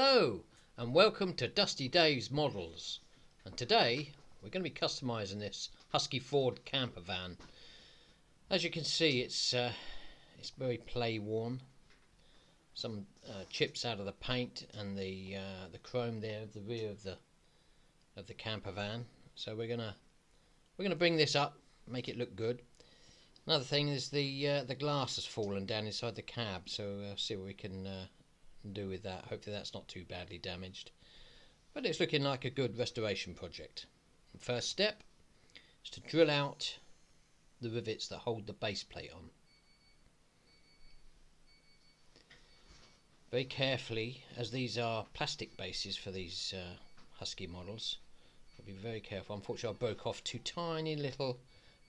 Hello and welcome to Dusty Dave's Models, and today we're going to be customising this Husky Ford camper van. As you can see, it's very play worn. Some chips out of the paint and the chrome there of the rear of the camper van. So we're gonna bring this up, make it look good. Another thing is the glass has fallen down inside the cab, so see what we can do with that. Hopefully that's not too badly damaged, but it's looking like a good restoration project. The first step is to drill out the rivets that hold the base plate on. Very carefully, as these are plastic bases for these Husky models, I'll be very careful. Unfortunately I broke off two tiny little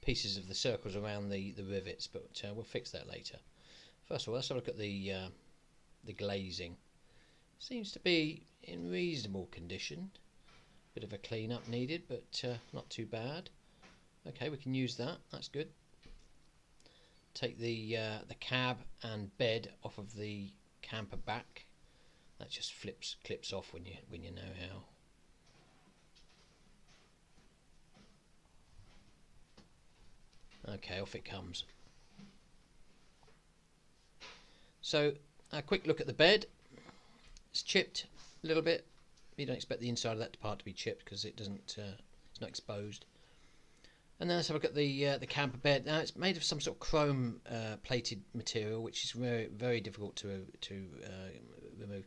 pieces of the circles around the rivets, but we'll fix that later. First of all, let's have a look at the glazing. Seems to be in reasonable condition. Bit of a clean up needed, but not too bad. Okay, we can use that. That's good. Take the cab and bed off of the camper back. That just clips off when you know how. Okay, off it comes. So a quick look at the bed. It's chipped a little bit. You don't expect the inside of that part to be chipped because it doesn't. It's not exposed. And then let's have a look at the camper bed. Now it's made of some sort of chrome plated material, which is very very difficult to remove.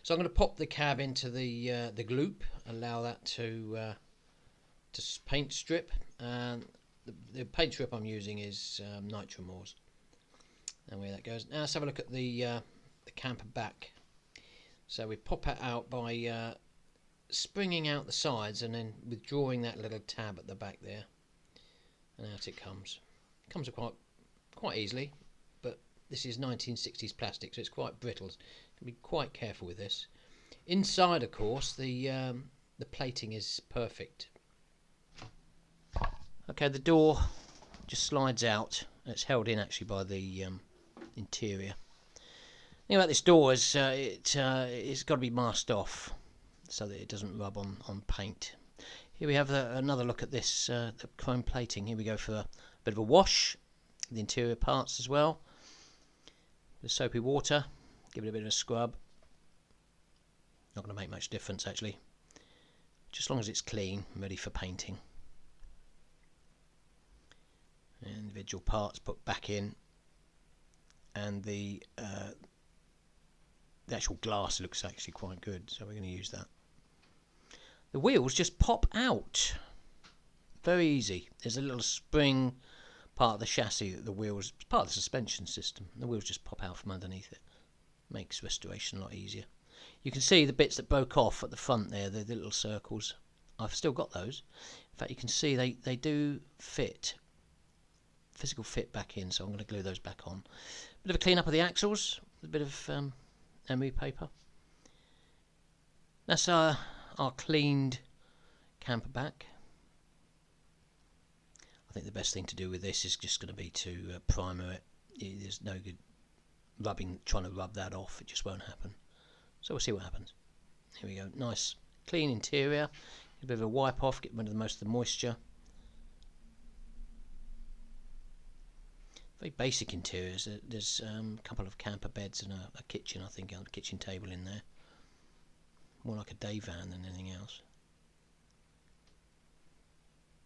So I'm going to pop the cab into the gloop, allow that to paint strip, and the paint strip I'm using is Nitromors. And where that goes. Now let's have a look at the camper back. So we pop it out by springing out the sides and then withdrawing that little tab at the back there, and out it comes. It comes quite easily, but this is 1960s plastic, so it's quite brittle. You can be quite careful with this. Inside, of course, the plating is perfect. Okay, the door just slides out. It's held in actually by the interior. The thing about this door is it's got to be masked off so that it doesn't rub on paint. Here we have another look at this the chrome plating. Here we go for a bit of a wash, the interior parts as well. The soapy water, give it a bit of a scrub. Not going to make much difference actually, just as long as it's clean, ready for painting. Individual parts put back in, and the actual glass looks actually quite good, so we're going to use that. The wheels just pop out, very easy. There's a little spring part of the chassis that the wheels, part of the suspension system, the wheels just pop out from underneath it. Makes restoration a lot easier. You can see the bits that broke off at the front there, the little circles. I've still got those. In fact, you can see they do fit, physical fit back in, so I'm going to glue those back on. Bit of a clean up of the axles, a bit of emery paper. That's our cleaned camper back. I think the best thing to do with this is just going to be to primer it. There's no good trying to rub that off, it just won't happen. So we'll see what happens. Here we go, nice clean interior. A bit of a wipe off, get rid of most of the moisture. Very basic interiors. There's a couple of camper beds and a kitchen, I think, a kitchen table in there. More like a day van than anything else.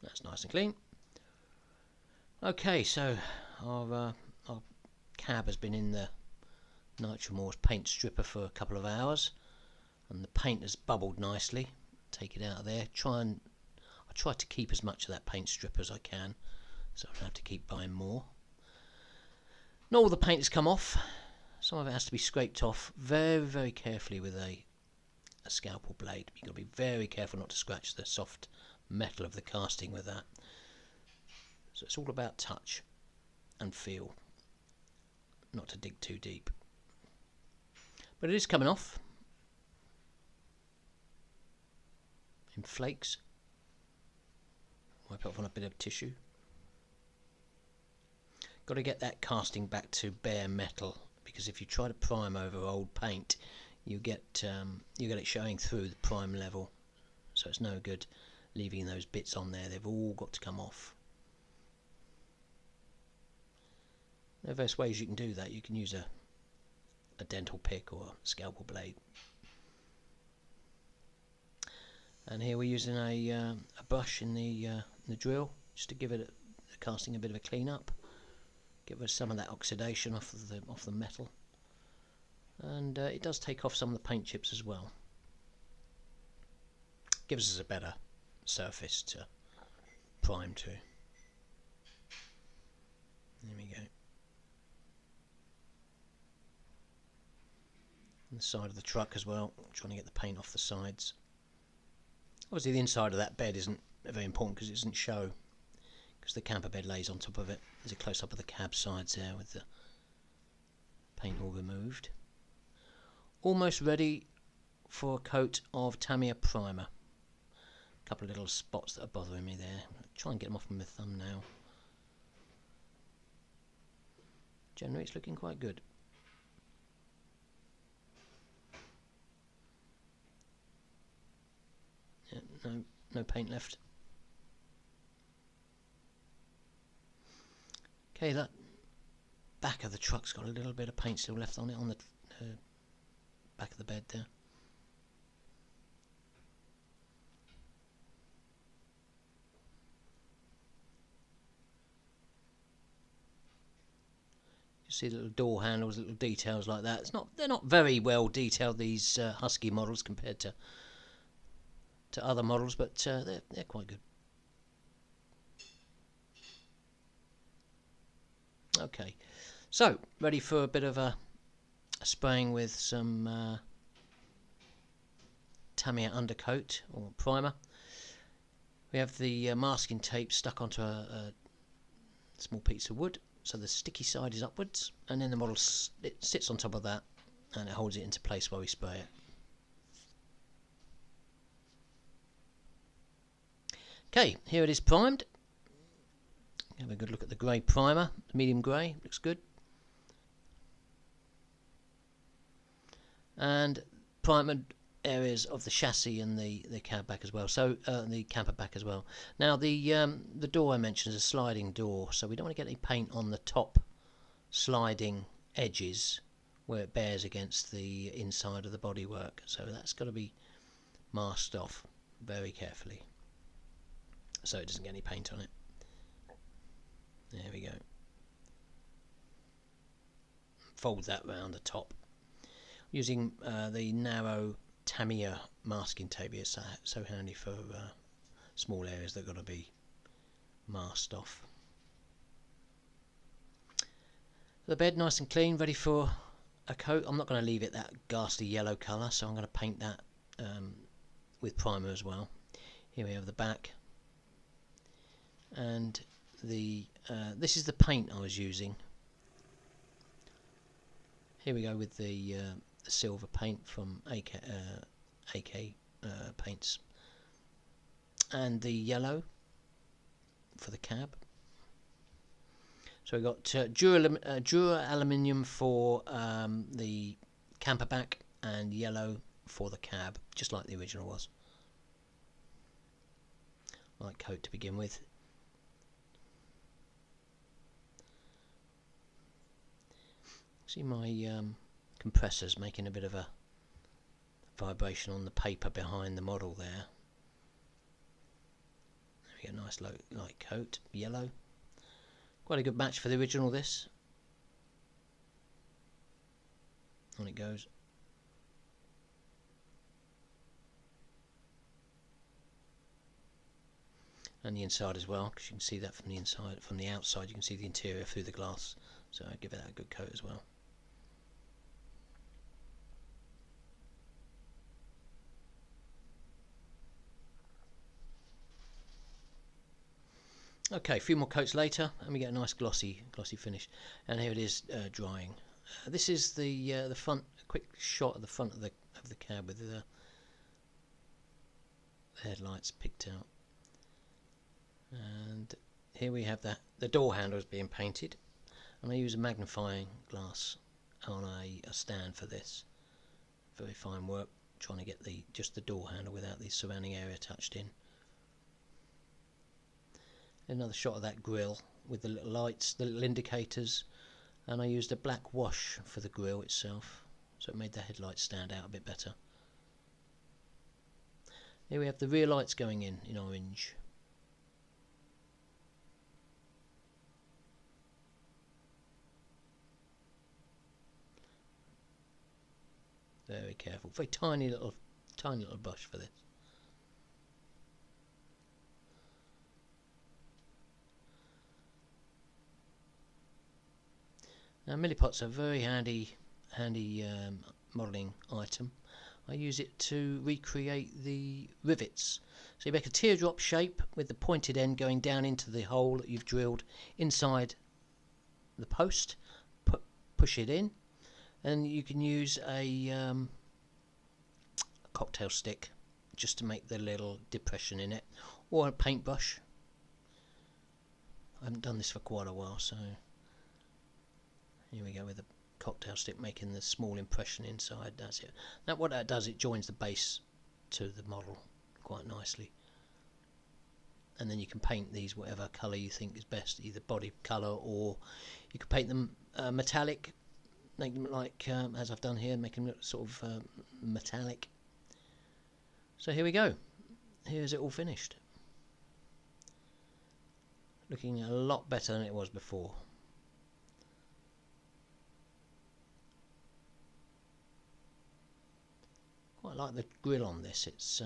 That's nice and clean. Okay, so our cab has been in the Nitromors paint stripper for a couple of hours, and the paint has bubbled nicely. Take it out of there. I try to keep as much of that paint stripper as I can, so I don't have to keep buying more. Not all the paint has come off. Some of it has to be scraped off very, very carefully with a scalpel blade. You've got to be very careful not to scratch the soft metal of the casting with that. So it's all about touch and feel, not to dig too deep. But it is coming off in flakes. Wipe it off on a bit of tissue. Got to get that casting back to bare metal, because if you try to prime over old paint, you get it showing through the prime level, so it's no good leaving those bits on there. They've all got to come off. There are various ways you can do that. You can use a dental pick or a scalpel blade. And here we're using a brush in the drill, just to give it the casting a bit of a clean up, get rid of some of that oxidation off the metal, and it does take off some of the paint chips as well. Gives us a better surface to prime to. There we go. On the side of the truck as well, trying to get the paint off the sides. Obviously the inside of that bed isn't very important because it doesn't show, because the camper bed lays on top of it. There's a close up of the cab sides there with the paint all removed. Almost ready for a coat of Tamiya primer. A couple of little spots that are bothering me there. I'll try and get them off with my thumbnail. Generally it's looking quite good. Yeah, no paint left. Okay, that back of the truck's got a little bit of paint still left on it, on the back of the bed there. You see little door handles, little details like that. They're not very well detailed, these Husky models, compared to other models, but they're quite good. Okay, so ready for a bit of a spraying with some Tamiya undercoat or primer. We have the masking tape stuck onto a small piece of wood, so the sticky side is upwards, and then the model it sits on top of that and it holds it into place while we spray it. Okay, here it is primed. Have a good look at the grey primer, the medium grey, looks good. And primed areas of the chassis and the cab back as well, so the camper back as well. Now the door I mentioned is a sliding door, so we don't want to get any paint on the top sliding edges where it bears against the inside of the bodywork, so that's got to be masked off very carefully so it doesn't get any paint on it. There we go. Fold that round the top using the narrow Tamiya masking tape. It's so handy for small areas that got to be masked off. The bed nice and clean, ready for a coat. I'm not going to leave it that ghastly yellow colour, so I'm going to paint that with primer as well. Here we have the back, and this is the paint I was using. Here we go with the silver paint from AK paints, and the yellow for the cab. So we've got Dura aluminium for the camper back and yellow for the cab, just like the original was. Light coat to begin with. See my compressor's making a bit of a vibration on the paper behind the model there. There we go, nice light coat, yellow. Quite a good match for the original, this. On it goes. And the inside as well, because you can see that from the inside, from the outside you can see the interior through the glass, so I give it that a good coat as well. Okay, a few more coats later and we get a nice glossy finish, and here it is drying. This is the front, a quick shot of the front of the cab with the headlights picked out. And here we have the door handles being painted, and I use a magnifying glass on a stand for this, very fine work trying to get just the door handle without the surrounding area touched in. Another shot of that grille with the little lights, the little indicators, and I used a black wash for the grille itself, so it made the headlights stand out a bit better. Here we have the rear lights going in orange. Very careful, very tiny little brush for this. Now millipots are a very handy modelling item. I use it to recreate the rivets. So you make a teardrop shape with the pointed end going down into the hole that you've drilled inside the post. Push it in, and you can use a cocktail stick just to make the little depression in it, or a paintbrush. I haven't done this for quite a while, so here we go with a cocktail stick making the small impression inside. That's it. Now what that does, it joins the base to the model quite nicely, and then you can paint these whatever colour you think is best, either body colour, or you can paint them metallic, make them like as I've done here, make them look sort of metallic. So here we go, here's it all finished, looking a lot better than it was before. Quite like the grille on this, it's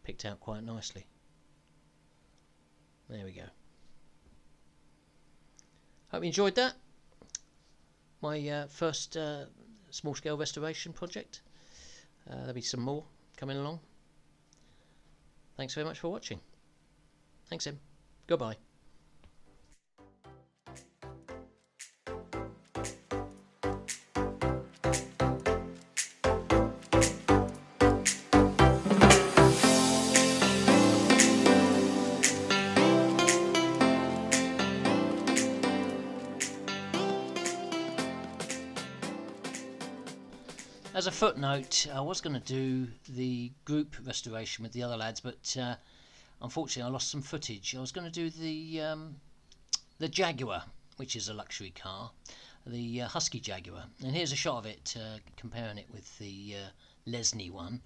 picked out quite nicely. There we go. Hope you enjoyed that. My first small scale restoration project. There'll be some more coming along. Thanks very much for watching. Thanks, Em. Goodbye. As a footnote, I was going to do the group restoration with the other lads, but unfortunately I lost some footage. I was going to do the Jaguar, which is a luxury car, the Husky Jaguar, and here's a shot of it comparing it with the Lesney one.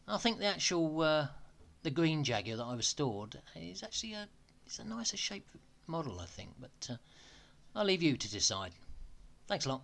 I think the actual the green Jaguar that I restored is actually it's a nicer shaped model, I think, but I'll leave you to decide. Thanks a lot.